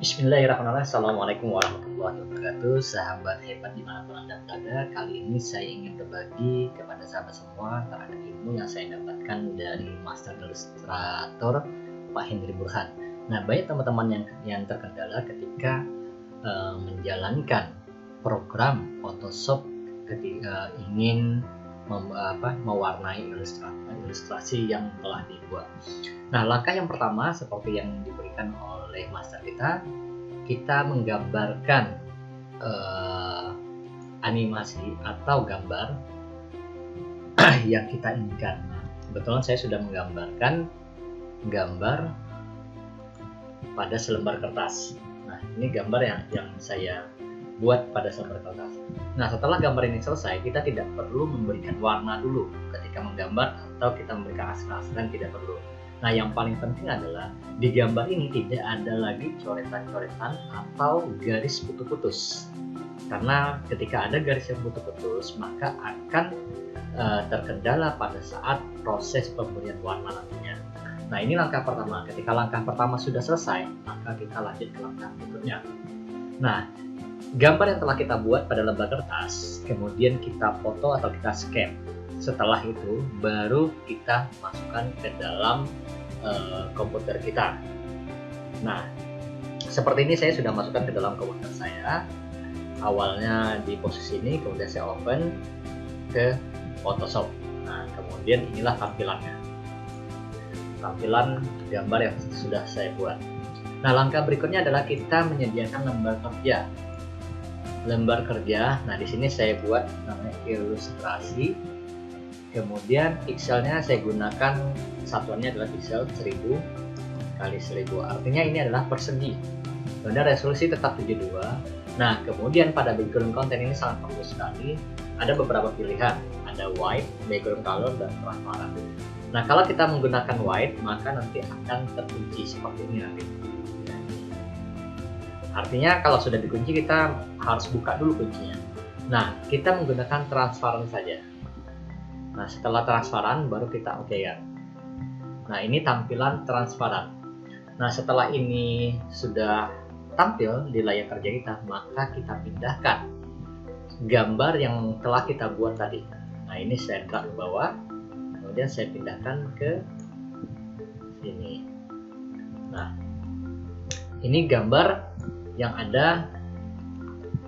Bismillahirrahmanirrahim. Assalamualaikum warahmatullahi wabarakatuh. Sahabat hebat dimanapun Anda berada, kali ini saya ingin berbagi kepada sahabat semua terhadap ilmu yang saya dapatkan dari Master Illustrator Pak Hendri Burhan. Nah, banyak teman-teman yang terkendala ketika menjalankan program Photoshop ketika ingin mewarnai ilustrasi yang telah dibuat. Nah, langkah yang pertama seperti yang diberikan oleh master kita menggambarkan animasi atau gambar yang kita inginkan. Nah, kebetulan saya sudah menggambarkan gambar pada selembar kertas. Nah, ini gambar yang saya buat pada selembar kertas. Nah, setelah gambar ini selesai, kita tidak perlu memberikan warna dulu ketika menggambar atau kita memberikan asal-asalan, tidak perlu. Nah, yang paling penting adalah di gambar ini tidak ada lagi coretan-coretan atau garis putus-putus. Karena ketika ada garis yang putus-putus, maka akan terkendala pada saat proses pemberian warna nantinya. Nah, ini langkah pertama. Ketika langkah pertama sudah selesai, maka kita lanjut ke langkah berikutnya. Nah, gambar yang telah kita buat pada lembar kertas, kemudian kita foto atau kita scan. Setelah itu, baru kita masukkan ke dalam komputer kita. Nah, seperti ini saya sudah masukkan ke dalam komputer saya. Awalnya di posisi ini, kemudian saya open ke Photoshop. Nah, kemudian inilah tampilannya. Tampilan gambar yang sudah saya buat. Nah, langkah berikutnya adalah kita menyediakan lembar kerja. Lembar kerja. Nah, di sini saya buat namanya ilustrasi. Kemudian pixelnya saya gunakan satuannya adalah pixel 1000 kali 1000. Artinya ini adalah persegi. Kemudian resolusi tetap 72. Nah, kemudian pada background content ini sangat perlu sekali. Ada beberapa pilihan. Ada white, background color, dan transparan. Nah, kalau kita menggunakan white, maka nanti akan terkunci seperti ini nanti. Artinya kalau sudah dikunci, kita harus buka dulu kuncinya. Nah, kita menggunakan transparan saja. Nah, setelah transparan baru kita oke ya. Nah, ini tampilan transparan. Nah, setelah ini sudah tampil di layar kerja kita, maka kita pindahkan gambar yang telah kita buat tadi. Nah, ini saya drag ke bawah, kemudian saya pindahkan ke sini. Nah, ini gambar yang ada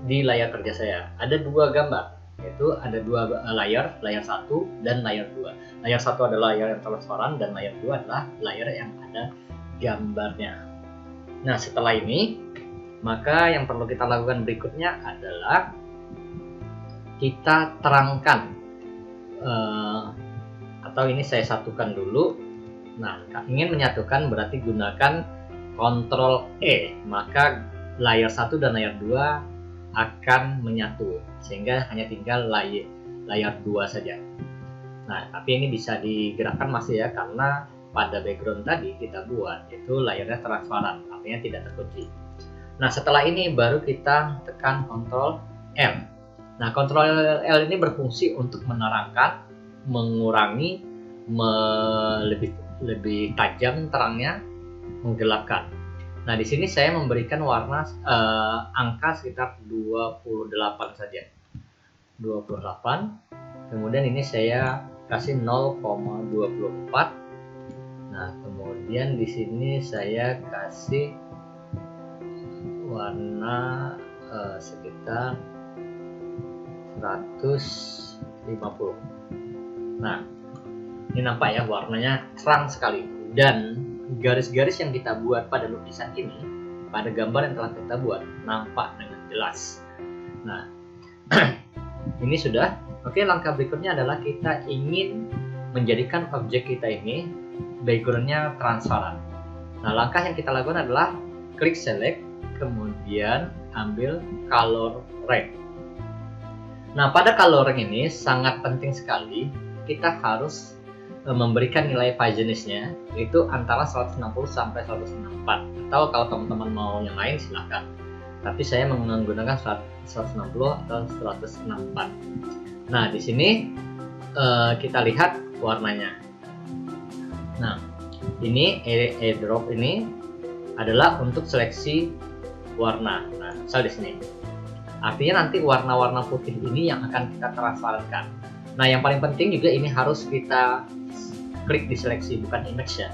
di layar kerja saya. Ada dua gambar, yaitu ada dua layar 1 dan layar 2. Layar 1 adalah layar yang transparan dan layar 2 adalah layar yang ada gambarnya. Nah, setelah ini, maka yang perlu kita lakukan berikutnya adalah kita terangkan atau ini saya satukan dulu. Nah, ingin menyatukan berarti gunakan Ctrl E, maka layar 1 dan layar 2 akan menyatu sehingga hanya tinggal layar 2 saja. Nah, tapi ini bisa digerakkan masih ya, karena pada background tadi kita buat itu layarnya transparan, artinya tidak terkunci. Nah, setelah ini baru kita tekan Ctrl L. Nah, Ctrl L ini berfungsi untuk menerangkan, mengurangi, lebih tajam terangnya, menggelapkan. Nah, di sini saya memberikan warna angka sekitar 28 saja. 28. Kemudian ini saya kasih 0,24. Nah, kemudian di sini saya kasih warna sekitar 150. Nah, ini nampak ya warnanya terang sekali, dan garis-garis yang kita buat pada lukisan ini, pada gambar yang telah kita buat, nampak dengan jelas. Nah, ini sudah. Oke, langkah berikutnya adalah kita ingin menjadikan objek kita ini backgroundnya transparan. Nah, langkah yang kita lakukan adalah klik select, kemudian ambil color range. Nah, pada color range ini sangat penting sekali, kita harus memberikan nilai paginess-nya itu antara 160 sampai 164, atau kalau teman-teman mau yang lain silahkan, tapi saya menggunakan 160 atau 164. Nah, di sini kita lihat warnanya. Nah, ini airdrop ini adalah untuk seleksi warna. Nah, misal di sini. Artinya nanti warna-warna putih ini yang akan kita transparankan. Nah, yang paling penting juga ini harus kita klik di seleksi, bukan image ya.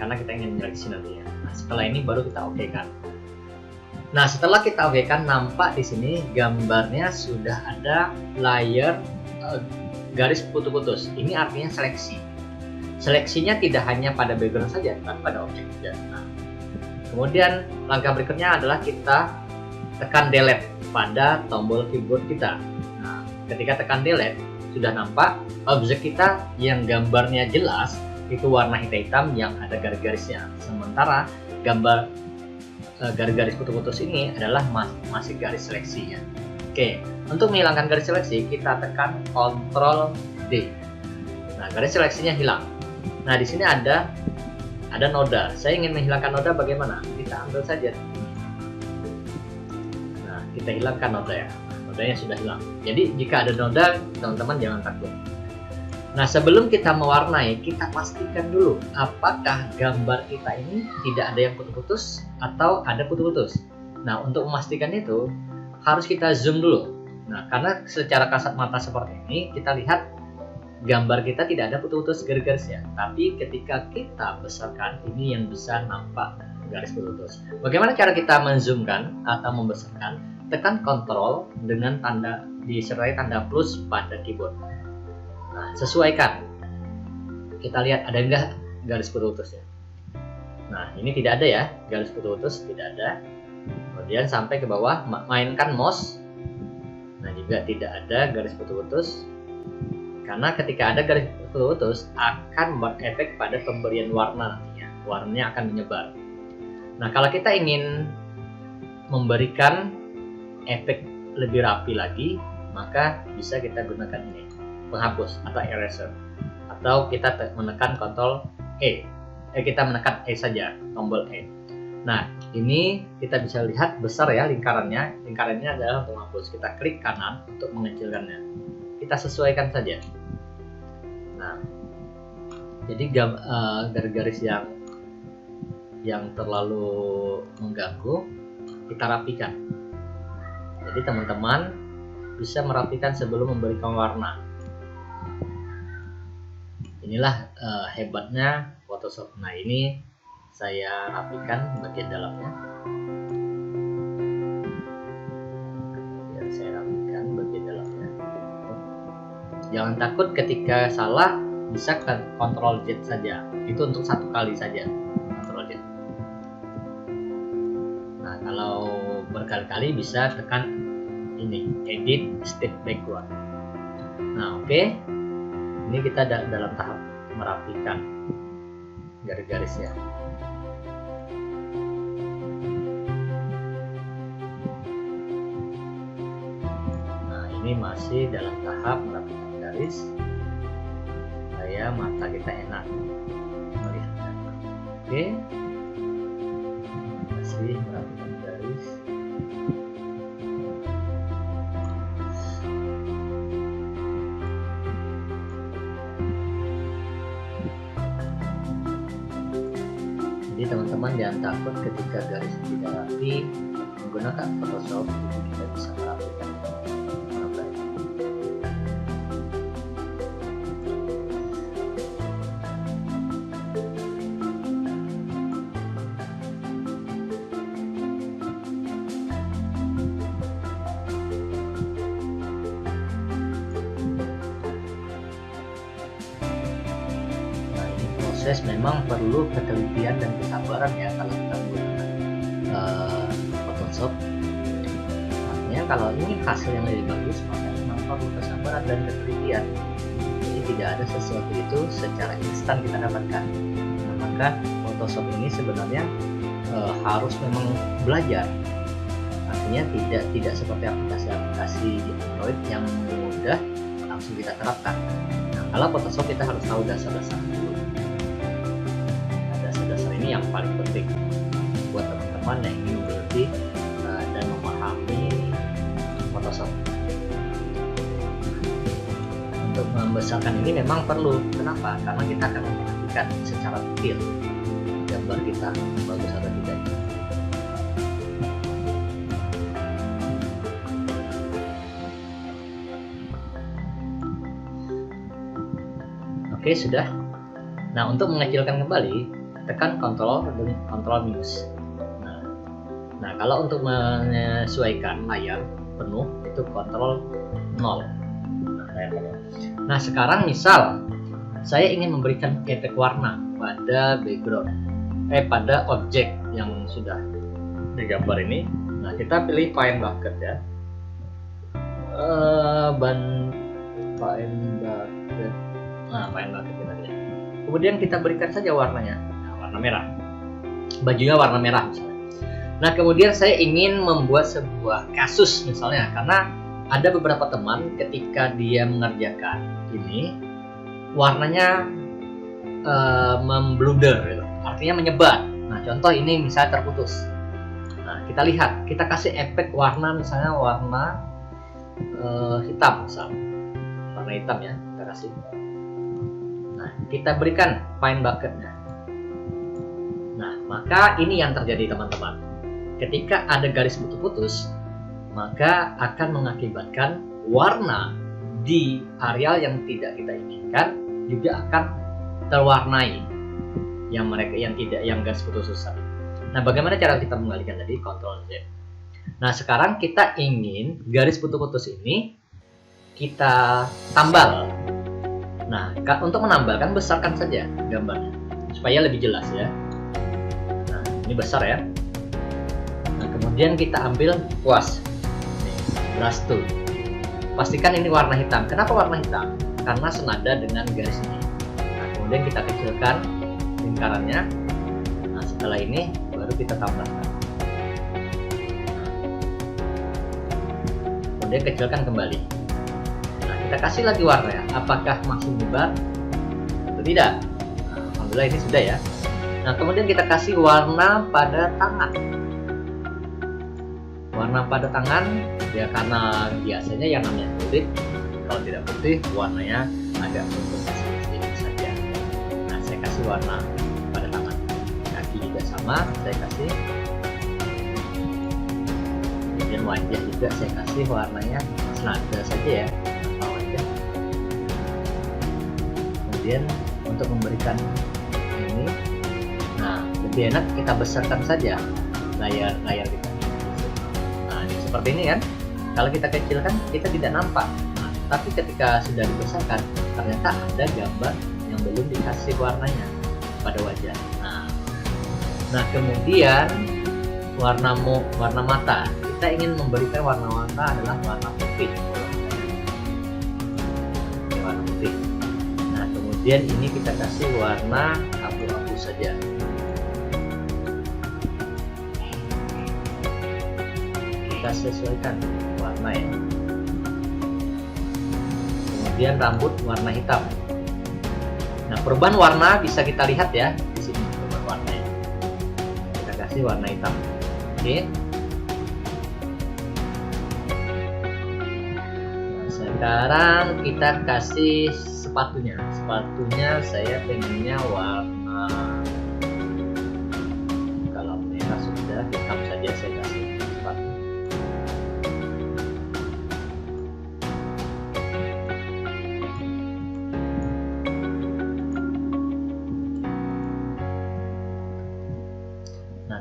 Karena kita ingin menyeleksi nantinya. Nah, setelah ini baru kita oke kan. Nah, setelah kita oke kan, nampak di sini gambarnya sudah ada layer garis putus-putus. Ini artinya seleksi. Seleksinya tidak hanya pada background saja, tapi pada objek juga. Nah, kemudian langkah berikutnya adalah kita tekan delete pada tombol keyboard kita. Nah, ketika tekan delete, sudah nampak objek kita yang gambarnya jelas itu warna hitam yang ada garis-garisnya. Sementara gambar garis-garis putus-putus ini adalah masih garis seleksi ya. Oke, untuk menghilangkan garis seleksi kita tekan Ctrl D. Nah, garis seleksinya hilang. Nah, di sini ada noda. Saya ingin menghilangkan noda, bagaimana? Kita ambil saja. Nah, kita hilangkan noda ya. Nodanya sudah hilang. Jadi jika ada noda, teman-teman jangan takut. Nah, sebelum kita mewarnai, kita pastikan dulu apakah gambar kita ini tidak ada yang putus-putus atau ada putus-putus. Nah, untuk memastikan itu harus kita zoom dulu. Nah, karena secara kasat mata seperti ini, kita lihat gambar kita tidak ada putus-putus garis-garisnya. Tapi ketika kita besarkan, ini yang besar nampak garis putus-putus. Bagaimana cara kita menzoomkan atau membesarkan? Tekan Ctrl dengan disertai tanda plus pada keyboard. Nah, sesuaikan. Kita lihat ada enggak garis putus-putusnya. Nah, ini tidak ada ya, garis putus-putus tidak ada. Kemudian sampai ke bawah, mainkan mouse. Nah, juga tidak ada garis putus-putus. Karena ketika ada garis putus-putus akan berefek pada pemberian warna nantinya. Warnanya akan menyebar. Nah, kalau kita ingin memberikan efek lebih rapi lagi, maka bisa kita gunakan ini, penghapus atau eraser. Atau kita menekan Ctrl E. Kita menekan E saja, tombol E. Nah, ini kita bisa lihat besar ya lingkarannya. Lingkarannya adalah untuk menghapus. Kita klik kanan untuk mengecilkannya. Kita sesuaikan saja. Nah, jadi garis-garis yang terlalu mengganggu kita rapikan. Jadi teman-teman bisa merapikan sebelum memberikan warna. Inilah hebatnya Photoshop. Nah, ini saya rapikan bagian dalamnya. Saya rapikan bagian dalamnya. Jangan takut ketika salah, bisa Ctrl Z saja. Itu untuk satu kali saja. Ctrl Z. Nah, kalau berkali-kali bisa tekan ini, Edit Step Backward. Nah, oke. Ini kita dalam tahap merapikan garis-garisnya. Ini masih dalam tahap merapikan garis supaya mata kita enak melihatnya. Oke, masih merapikan garis. Jadi teman-teman jangan takut ketika garis tidak rapi, menggunakan Photoshop itu kita bisa merapikan. Proses memang perlu ketelitian dan kesabaran ya kalau kita menggunakan Photoshop. Artinya kalau ini hasil yang lebih bagus, maka memang perlu kesabaran dan ketelitian. Jadi tidak ada sesuatu itu secara instan kita dapatkan. Nah, maka Photoshop ini sebenarnya harus memang belajar. Artinya tidak seperti aplikasi-aplikasi di Android yang mudah langsung kita terapkan. Nah, kalau Photoshop kita harus tahu dasar-dasar dulu. Ini yang paling penting buat teman-teman yang ingin menggeluti dan memahami Photoshop. Untuk membesarkan ini memang perlu. Kenapa? Karena kita akan memperhatikan secara detail gambar kita bagus atau tidak. sudah. Oke, sudah. Nah, untuk mengecilkan kembali, tekan Ctrl dan Ctrl minus. Nah, kalau untuk menyesuaikan layar penuh itu Ctrl 0. Nah, sekarang misal saya ingin memberikan efek warna pada background, pada objek yang sudah digambar ini. Nah, kita pilih Paint Bucket ya. Paint Bucket kita pilih. Kemudian kita berikan saja warnanya, warna merah. Bajunya warna merah misalnya. Nah, kemudian saya ingin membuat sebuah kasus misalnya, karena ada beberapa teman ketika dia mengerjakan ini warnanya memblunder, gitu. Artinya menyebar. Nah, contoh ini misalnya terputus. Nah, kita lihat, kita kasih efek warna misalnya warna hitam misalnya, warna hitam ya, kita kasih. Nah, kita berikan Paint Bucket-nya. Nah, maka ini yang terjadi teman-teman. Ketika ada garis putus-putus, maka akan mengakibatkan warna di areal yang tidak kita inginkan juga akan terwarnai yang garis putus-putus. Nah, bagaimana cara kita mengalihkan tadi? Ctrl Z. Nah, sekarang kita ingin garis putus-putus ini kita tambal. Nah, untuk menambalkan besarkan saja gambarnya supaya lebih jelas ya. Nah, ini besar ya. Nah, kemudian kita ambil kuas, brush tool. Pastikan ini warna hitam. Kenapa warna hitam? Karena senada dengan garis ini. Nah, kemudian kita kecilkan lingkarannya. Nah, setelah ini baru kita tambahkan. Kemudian kecilkan kembali. Nah, kita kasih lagi warna ya. Apakah masih menyebar atau tidak? Nah, alhamdulillah ini sudah ya. Nah, kemudian kita kasih warna pada tangan. Warna pada tangan ya, karena biasanya yang namanya kulit, kalau tidak putih warnanya agak putih sedikit saja. Nah, saya kasih warna pada tangan. Kaki juga sama, saya kasih. Kemudian wajah juga saya kasih warnanya senada saja ya, wajah. Kemudian untuk memberikan ini, nah lebih enak kita besarkan saja layar kita. Seperti ini kan, kalau kita kecilkan kita tidak nampak. Nah, tapi ketika sudah dibesarkan ternyata ada gambar yang belum dikasih warnanya pada wajah. Nah kemudian warna mata, kita ingin memberikan warna adalah warna putih. Warna putih. Nah, kemudian ini kita kasih warna abu-abu saja. Kita sesuaikan warna ya. Kemudian rambut warna hitam. Nah, perubahan warna bisa kita lihat ya di sini, perubahan warnanya. Kita kasih warna hitam. Oke. Nah, sekarang kita kasih sepatunya. Sepatunya saya pengennya warna, kalau merah sudah, hitam saja saya kasih sepatu.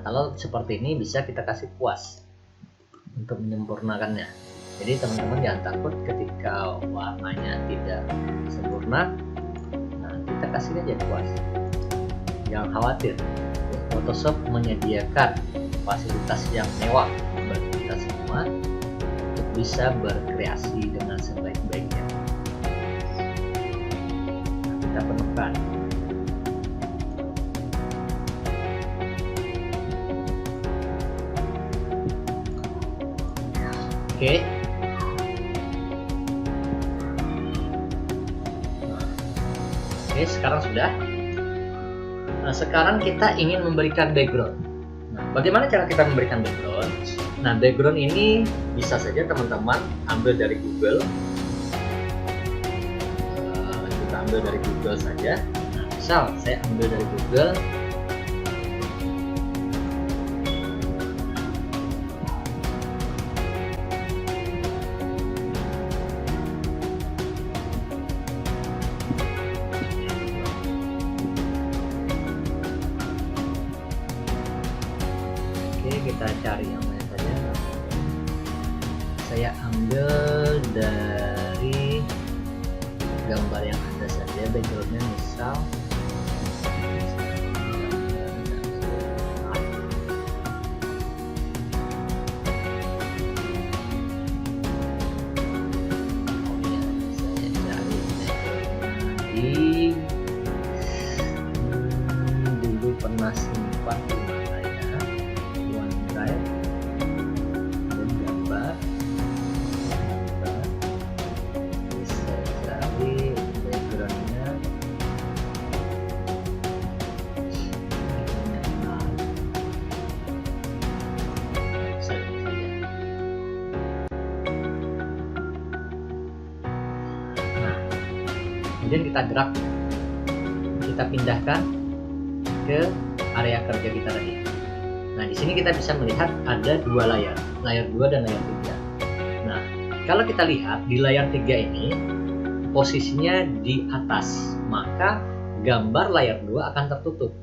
Kalau seperti ini bisa kita kasih kuas untuk menyempurnakannya. Jadi teman-teman jangan takut ketika warnanya tidak sempurna. Nah, kita kasih aja kuas. Jangan khawatir, Photoshop menyediakan fasilitas yang mewah bagi kita semua untuk bisa berkreasi dengan sebaik-baiknya. Nah, kita penuhkan. Oke. Oke, sekarang sudah. Nah, sekarang kita ingin memberikan background. Nah, bagaimana cara kita memberikan background? Nah, background ini bisa saja teman-teman ambil dari Google. Kita ambil dari Google saja. Nah, misal saya ambil dari Google. Oke, kita cari yang mana saja. Saya ambil dari gambar yang ada saja, backgroundnya misal dulu pernah simpan di mana ya, OneDrive dan gambar bisa cari backgroundnya saja. Nah, kemudian kita drag, kita pindahkan ke area kerja kita tadi. Nah, di sini kita bisa melihat ada dua layar 2 dan layar 3. Nah, kalau kita lihat di layar 3 ini posisinya di atas, maka gambar layar 2 akan tertutup.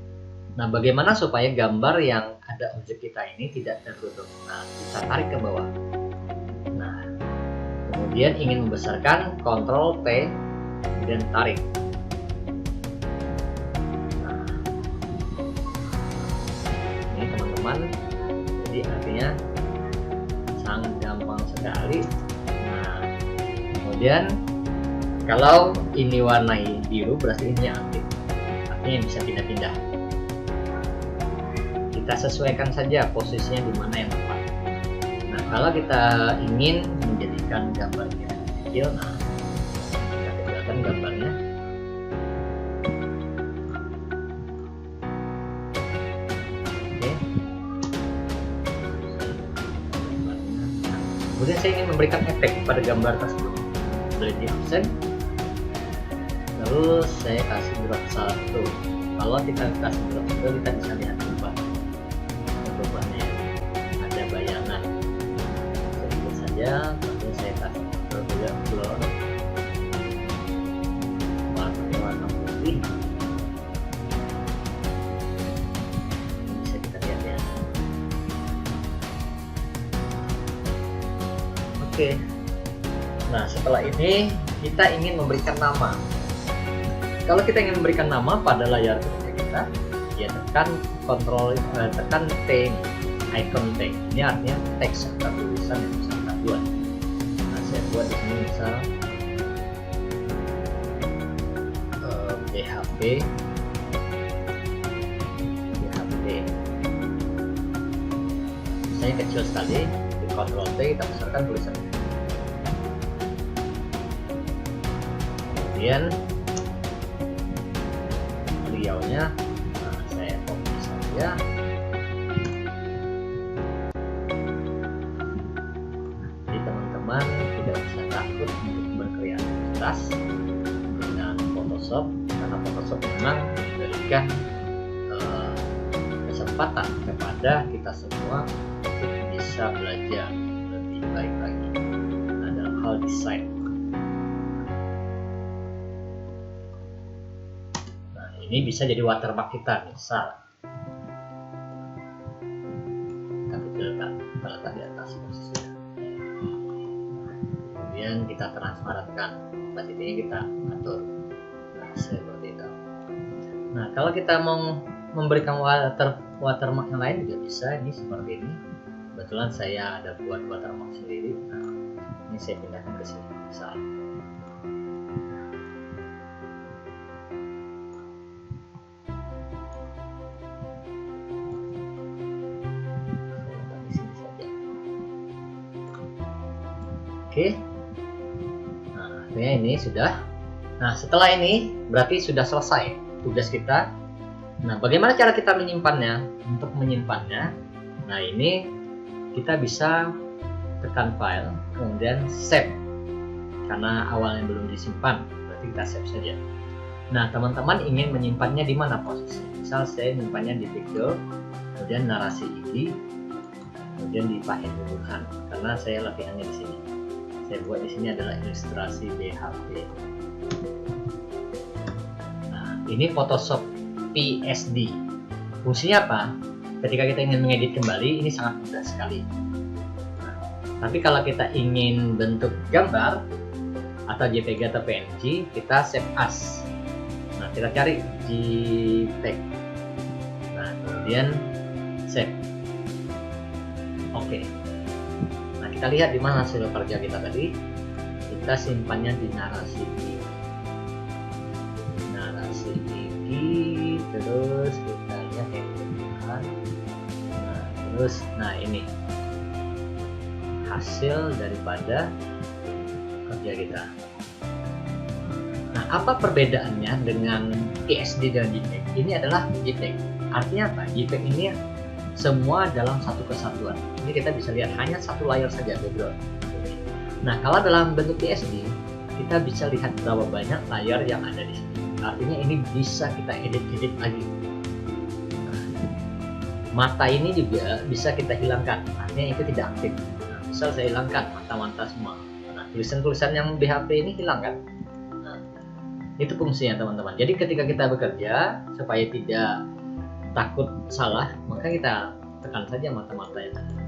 Nah, bagaimana supaya gambar yang ada objek kita ini tidak tertutup? Nah, kita tarik ke bawah. Nah, kemudian ingin membesarkan, Ctrl T, kemudian tarik. Jadi artinya sangat gampang sekali. Nah, kemudian kalau ini warna biru berarti ini aktif, artinya bisa pindah-pindah. Kita sesuaikan saja posisinya di mana yang tepat. Nah, kalau kita ingin menjadikan gambarnya kecil, nah kita kecilkan gambarnya. Kemudian saya ingin memberikan efek pada gambar tersebut, boleh di offset, lalu saya kasih drop 1. Kalau kita kasih drop 1, kita bisa lihat perubahannya, ada bayangan sedikit saja. Kemudian saya kasih blur warna putih, bisa kita lihat ya. Oke. Nah, setelah ini kita ingin memberikan nama. Kalau kita ingin memberikan nama pada layar kerja kita, ya tekan T, icon T. Ini artinya teks atau tulisan yang bisa kita buat. Nah, saya buat di sini misal BHP. Misalnya kecil sekali. Ctrl T, kita besarkan tulisannya. Kemudian beliaunya, nah, saya copy saja. Jadi teman-teman tidak usah takut untuk berkreativitas dengan Photoshop, karena Photoshop memang memberikan kesempatan kepada kita semua bisa belajar lebih baik lagi dalam hal desain. Nah, ini bisa jadi watermark kita, misal kita kecilkan, kita letak di atas posisinya. Kemudian kita transparankan, titiknya kita atur. Nah, seperti itu. Nah, kalau kita mau memberikan watermark yang lain juga bisa, ini seperti ini. Kebetulan saya ada buat watermark sendiri. Nah, ini saya pindahkan ke sini misal. Di sini saja. Oke. Nah, artinya ini sudah. Nah, setelah ini berarti sudah selesai tugas kita. Nah, bagaimana cara kita menyimpannya? Untuk menyimpannya, nah ini kita bisa tekan file, kemudian save, karena awalnya belum disimpan, berarti kita save saja. Nah, teman-teman ingin menyimpannya di mana posisi? Misal saya menyimpannya di video, kemudian narasi ini, kemudian di Pahit Bukan, karena saya latihannya di sini. Saya buat di sini adalah ilustrasi BHP. Nah, ini Photoshop PSD. Fungsinya apa? ketika kita ingin mengedit kembali, ini sangat mudah sekali. Nah, tapi kalau kita ingin bentuk gambar atau JPG atau PNG, kita save as. Nah, kita cari JPEG. Nah, kemudian save. Oke. Nah, kita lihat di mana hasil kerja kita tadi. Kita simpannya di narasi ini. Narasi ini, terus kita lihat yang kedua. Nah, terus, nah ini hasil daripada kerja kita. Nah, apa perbedaannya dengan PSD dan JPEG? Ini adalah JPEG. Artinya apa? JPEG ini semua dalam satu kesatuan. Ini kita bisa lihat hanya satu layar saja background. Nah, kalau dalam bentuk PSD, kita bisa lihat berapa banyak layar yang ada di sini. Artinya ini bisa kita edit lagi. Nah, mata ini juga bisa kita hilangkan. Artinya itu tidak aktif. Nah, misal saya hilangkan mata-mata semua. Nah, tulisan-tulisan yang BHP ini hilang kan? Nah, itu fungsinya teman-teman. Jadi ketika kita bekerja supaya tidak takut salah, maka kita tekan saja mata-mata yang ada.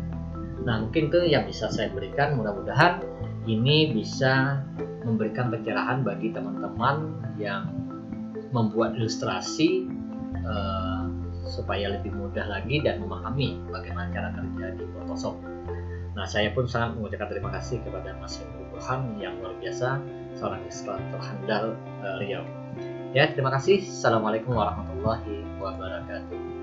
Nah, mungkin itu yang bisa saya berikan. Mudah-mudahan ini bisa memberikan pencerahan bagi teman-teman yang membuat ilustrasi supaya lebih mudah lagi dan memahami bagaimana cara kerja di Photoshop. Nah, saya pun sangat mengucapkan terima kasih kepada Mas Hendro Burhan yang luar biasa, seorang ilustrator handal Riau. Ya, terima kasih. Assalamualaikum warahmatullahi wabarakatuh.